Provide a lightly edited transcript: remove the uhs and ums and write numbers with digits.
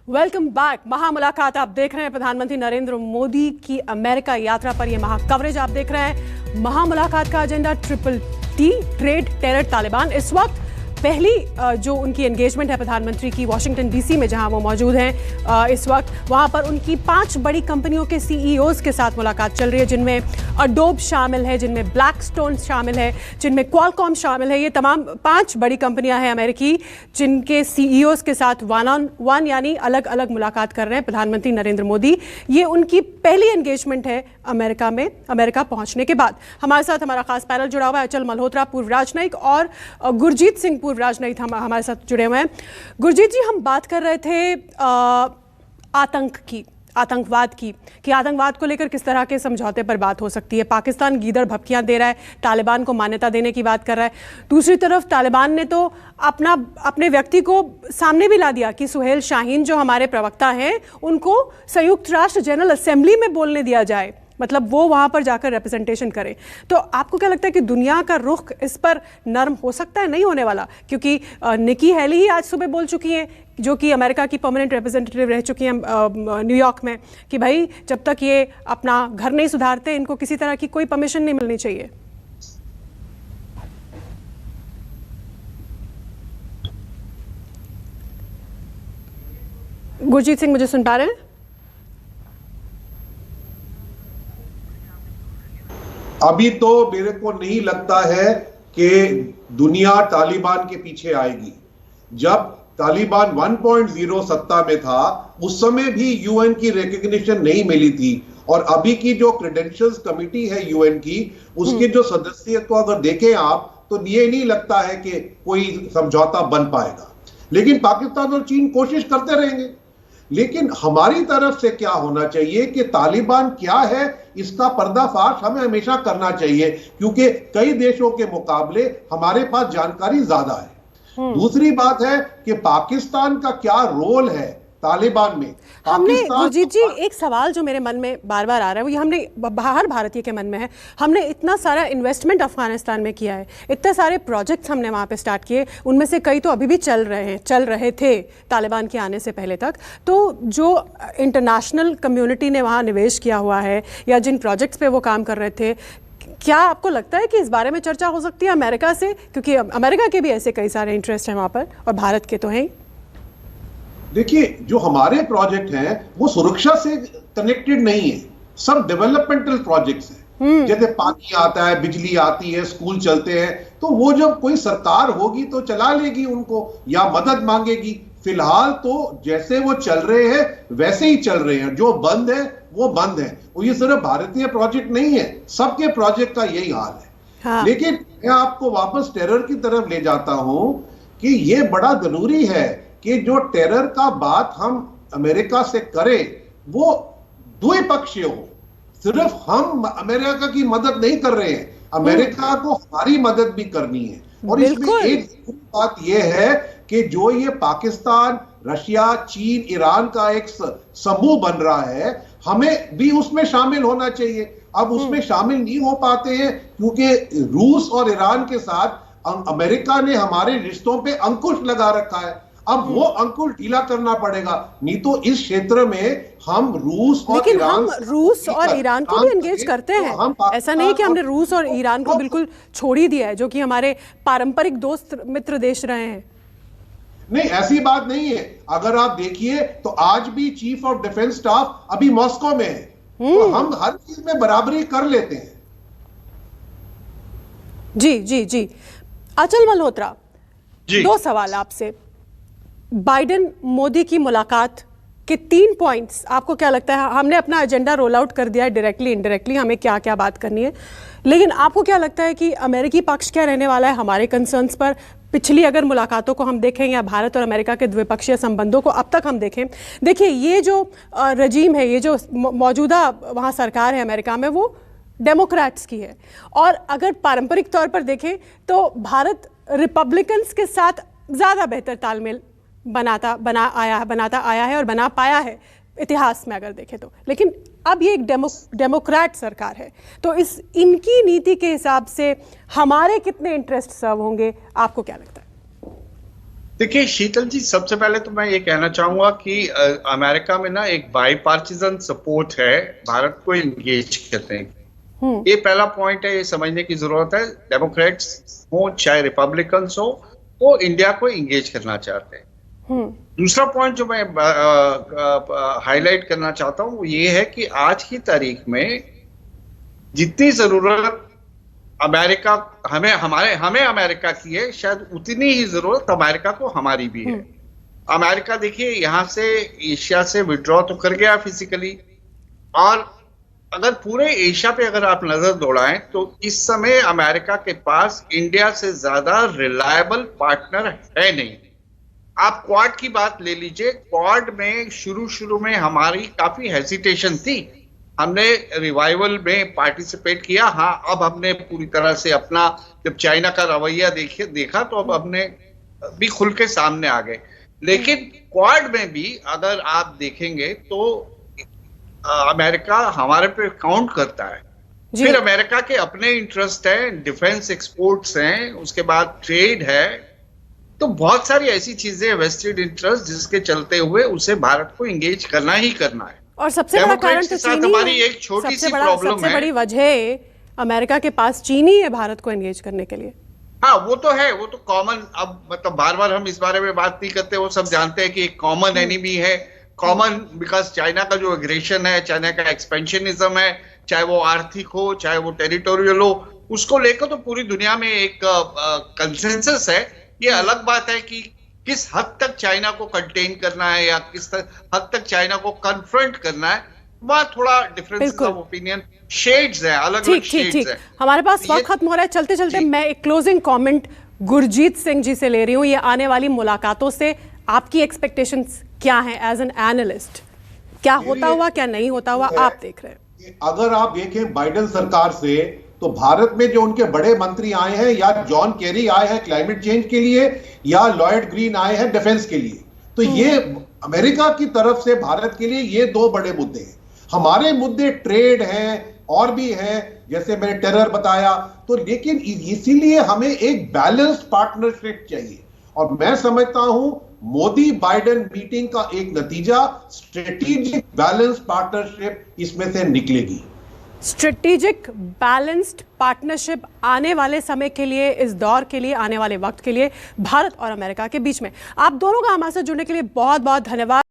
Welcome back. महामुलाकात आप देख रहे हैं। प्रधानमंत्री नरेंद्र मोदी की अमेरिका यात्रा पर यह महाकवरेज आप देख रहे हैं। महामुलाकात का agenda TTT, trade, terror, Taliban. इस वक्त पहली जो उनकी एंगेजमेंट है प्रधानमंत्री की वाशिंगटन DC में, जहां वो मौजूद हैं इस वक्त, वहां पर उनकी 5 बड़ी कंपनियों के CEOs के साथ मुलाकात चल रही है, जिनमें अडोब शामिल है, जिनमें ब्लैकस्टोन शामिल है, जिनमें क्वालकॉम शामिल है। ये तमाम 5 बड़ी कंपनियां हैं अमेरिकी, जिनके CEOs के साथ वन ऑन वन यानी अलग अलग मुलाकात कर रहे हैं प्रधानमंत्री नरेंद्र मोदी। ये उनकी पहली एंगेजमेंट है अमेरिका में, अमेरिका पहुंचने के बाद। हमारे साथ हमारा खास पैनल जुड़ा हुआ है। अचल मल्होत्रा, पूर्व राजनयिक, और गुरजीत सिंह, पूर्व राजनयिक, हमारे साथ जुड़े हुए हैं। गुरजीत जी, हम बात कर रहे थे आतंकवाद की कि आतंकवाद को लेकर किस तरह के समझौते पर बात हो सकती है। पाकिस्तान गीदड़ भपकियां दे रहा है, तालिबान को मान्यता देने की बात कर रहा है। दूसरी तरफ तालिबान ने तो अपने व्यक्ति को सामने भी ला दिया कि सुहेल शाहीन जो हमारे प्रवक्ता हैं, उनको संयुक्त राष्ट्र जनरल असेंबली में बोलने दिया जाए, मतलब वो वहां पर जाकर रिप्रेजेंटेशन करें। तो आपको क्या लगता है कि दुनिया का रुख इस पर नरम हो सकता है? नहीं होने वाला, क्योंकि निकी हेली ही आज सुबह बोल चुकी हैं, जो कि अमेरिका की परमानेंट रिप्रेजेंटेटिव रह चुकी हैं न्यूयॉर्क में, कि भाई जब तक ये अपना घर नहीं सुधारते, इनको किसी तरह की कोई परमिशन नहीं मिलनी चाहिए। गुरजीत सिंह, मुझे सुन पा रहे हैं? अभी तो मेरे को नहीं लगता है कि दुनिया तालिबान के पीछे आएगी। जब तालिबान 1.0 सत्ता में था, उस समय भी UN की रिकॉग्निशन नहीं मिली थी, और अभी की जो क्रेडेंशियल्स कमेटी है UN की, उसके जो सदस्य को अगर देखें आप, तो ये नहीं लगता है कि कोई समझौता बन पाएगा। लेकिन पाकिस्तान और चीन कोशिश करते रहेंगे। लेकिन हमारी तरफ से क्या होना चाहिए कि तालिबान क्या है, इसका पर्दाफाश हमें हमेशा करना चाहिए, क्योंकि कई देशों के मुकाबले हमारे पास जानकारी ज्यादा है। दूसरी बात है कि पाकिस्तान का क्या रोल है तालिबान में। हमने, गुरजीत जी, एक सवाल जो मेरे मन में बार बार आ रहा है, वो ये हमने हर भारतीय के मन में है, हमने इतना सारा इन्वेस्टमेंट अफगानिस्तान में किया है, इतने सारे प्रोजेक्ट्स हमने वहाँ पे स्टार्ट किए, उनमें से कई तो अभी भी चल रहे थे तालिबान के आने से पहले तक। तो जो इंटरनेशनल कम्युनिटी ने वहाँ निवेश किया हुआ है, या जिन प्रोजेक्ट्स पे वो काम कर रहे थे, क्या आपको लगता है कि इस बारे में चर्चा हो सकती है अमेरिका से? क्योंकि अमेरिका के भी ऐसे कई सारे इंटरेस्ट हैं वहाँ पर, और भारत के तो हैं। देखिए, जो हमारे प्रोजेक्ट हैं वो सुरक्षा से कनेक्टेड नहीं है, सब डेवलपमेंटल प्रोजेक्ट्स हैं। जैसे पानी आता है, बिजली आती है, स्कूल चलते हैं, तो वो जब कोई सरकार होगी तो चला लेगी उनको, या मदद मांगेगी। फिलहाल तो जैसे वो चल रहे हैं वैसे ही चल रहे हैं, जो बंद है वो बंद है। और ये सिर्फ भारतीय प्रोजेक्ट नहीं है, सबके प्रोजेक्ट का यही हाल है। हाँ। लेकिन मैं आपको वापस टेरर की तरफ ले जाता हूं कि ये बड़ा जरूरी है कि जो टेरर का बात हम अमेरिका से करें, वो द्विपक्षीय हो। सिर्फ हम अमेरिका की मदद नहीं कर रहे हैं, अमेरिका को हमारी मदद भी करनी है। और इसमें एक बात यह है कि जो ये पाकिस्तान, रशिया, चीन, ईरान का एक समूह बन रहा है, हमें भी उसमें शामिल होना चाहिए। अब उसमें शामिल नहीं हो पाते हैं क्योंकि रूस और ईरान के साथ अमेरिका ने हमारे रिश्तों पे अंकुश लगा रखा है। अब वो अंकुश ढीला करना पड़ेगा, नहीं तो इस क्षेत्र में हम रूस और लेकिन ईरान, हम रूस और ईरान को भी एंगेज करते हैं। ऐसा नहीं कि हमने रूस और ईरान को बिल्कुल छोड़ ही दिया है, जो कि हमारे पारंपरिक दोस्त मित्र देश रहे हैं। नहीं, ऐसी बात नहीं है। अगर आप देखिए तो आज भी चीफ ऑफ डिफेंस स्टाफ अभी मॉस्को में है, तो हम हर चीज में बराबरी कर लेते हैं। जी जी जी। अचल मल्होत्रा, 2 सवाल आपसे। बाइडेन मोदी की मुलाकात के 3 पॉइंट्स, आपको क्या लगता है? हमने अपना एजेंडा रोल आउट कर दिया है, डायरेक्टली इनडायरेक्टली हमें क्या क्या बात करनी है, लेकिन आपको क्या लगता है कि अमेरिकी पक्ष क्या रहने वाला है हमारे कंसर्न्स पर? पिछली अगर मुलाकातों को हम देखें, या भारत और अमेरिका के द्विपक्षीय संबंधों को अब तक हम देखें, देखिए ये जो रजीम है, ये जो मौजूदा वहाँ सरकार है अमेरिका में, वो डेमोक्रेट्स की है। और अगर पारंपरिक तौर पर देखें तो भारत रिपब्लिकन्स के साथ ज़्यादा बेहतर तालमेल बनाता आया है और बना पाया है इतिहास में अगर देखें तो। लेकिन अब ये एक डेमोक्रेट सरकार है, तो इनकी नीति के हिसाब से हमारे कितने इंटरेस्ट सर्व होंगे, आपको क्या लगता है? देखिए शीतल जी, सबसे पहले तो मैं ये कहना चाहूंगा कि अमेरिका में ना एक बाईपार्टिजन सपोर्ट है भारत को एंगेज करने की। ये पहला पॉइंट है, ये समझने की जरूरत है। डेमोक्रेट्स हो चाहे रिपब्लिकन्स हो, वो इंडिया को एंगेज करना चाहते हैं। दूसरा पॉइंट जो मैं हाईलाइट करना चाहता हूँ वो ये है कि आज की तारीख में जितनी जरूरत अमेरिका हमें अमेरिका की है, शायद उतनी ही जरूरत अमेरिका को हमारी भी है। अमेरिका देखिए यहां से एशिया से विड्रॉ तो कर गया फिजिकली, और अगर पूरे एशिया पे अगर आप नजर दौड़ाएं तो इस समय अमेरिका के पास इंडिया से ज्यादा रिलायबल पार्टनर है नहीं। आप क्वाड की बात ले लीजिए, क्वाड में शुरू में हमारी काफी हेजिटेशन थी। हमने रिवाइवल में पार्टिसिपेट किया, हाँ अब हमने पूरी तरह से अपना, जब चाइना का रवैया देखा तो अब हमने भी खुल के सामने आ गए। लेकिन क्वाड में भी अगर आप देखेंगे तो अमेरिका हमारे पे काउंट करता है। फिर अमेरिका के अपने इंटरेस्ट हैं, डिफेंस एक्सपोर्ट्स हैं, उसके बाद ट्रेड है, तो बहुत सारी ऐसी चीजें वेस्टेड इंटरेस्ट जिसके चलते हुए उसे भारत को एंगेज करना ही करना है। और सबसे बड़ा कारण तो चीनी हमारी एक छोटी सी प्रॉब्लम है। सबसे बड़ी वजह अमेरिका के पास चीनी है भारत को एंगेज करने के लिए। हाँ वो तो है, वो तो कॉमन, अब मतलब बार बार हम इस बारे में बात नहीं करते, वो सब जानते हैं कि एक कॉमन एनिमी है। कॉमन बिकॉज चाइना का जो एग्रेशन है, चाइना का एक्सपेंशनिज्म है, चाहे वो आर्थिक हो चाहे वो टेरिटोरियल हो, उसको लेकर तो पूरी दुनिया में एक कंसेंसस है। ये अलग बात है कि किस हद तक चाइना को कंटेन करना है या किस हद तक चाइना को कन्फ्रंट करना है, वहां थोड़ा डिफरेंस ऑफ ओपिनियन, शेड्स है, अलग अलग शेड्स है। हमारे पास वक्त खत्म हो रहा है, चलते चलते मैं एक क्लोजिंग कमेंट गुरजीत सिंह जी से ले रही हूँ। ये आने वाली मुलाकातों से आपकी एक्सपेक्टेशंस क्या हैं एज एन एनालिस्ट? क्या होता हुआ, क्या नहीं होता हुआ आप देख रहे हैं? अगर आप देखें बाइडेन सरकार से, तो भारत में जो उनके बड़े मंत्री आए हैं, या जॉन केरी आए हैं क्लाइमेट चेंज के लिए, या लॉयड ग्रीन आए हैं डिफेंस के लिए, तो ये अमेरिका की तरफ से भारत के लिए ये दो बड़े मुद्दे हैं। हमारे मुद्दे ट्रेड हैं और भी हैं, जैसे मैंने टेरर बताया, तो लेकिन इसीलिए हमें एक बैलेंस्ड पार्टनरशिप चाहिए। और मैं समझता हूं मोदी बाइडेन मीटिंग का एक नतीजा स्ट्रेटेजिक बैलेंस्ड पार्टनरशिप इसमें से निकलेगी। स्ट्रेटेजिक बैलेंस्ड पार्टनरशिप आने वाले समय के लिए, इस दौर के लिए, आने वाले वक्त के लिए भारत और अमेरिका के बीच में। आप दोनों का हमारे साथ जुड़ने के लिए बहुत बहुत धन्यवाद।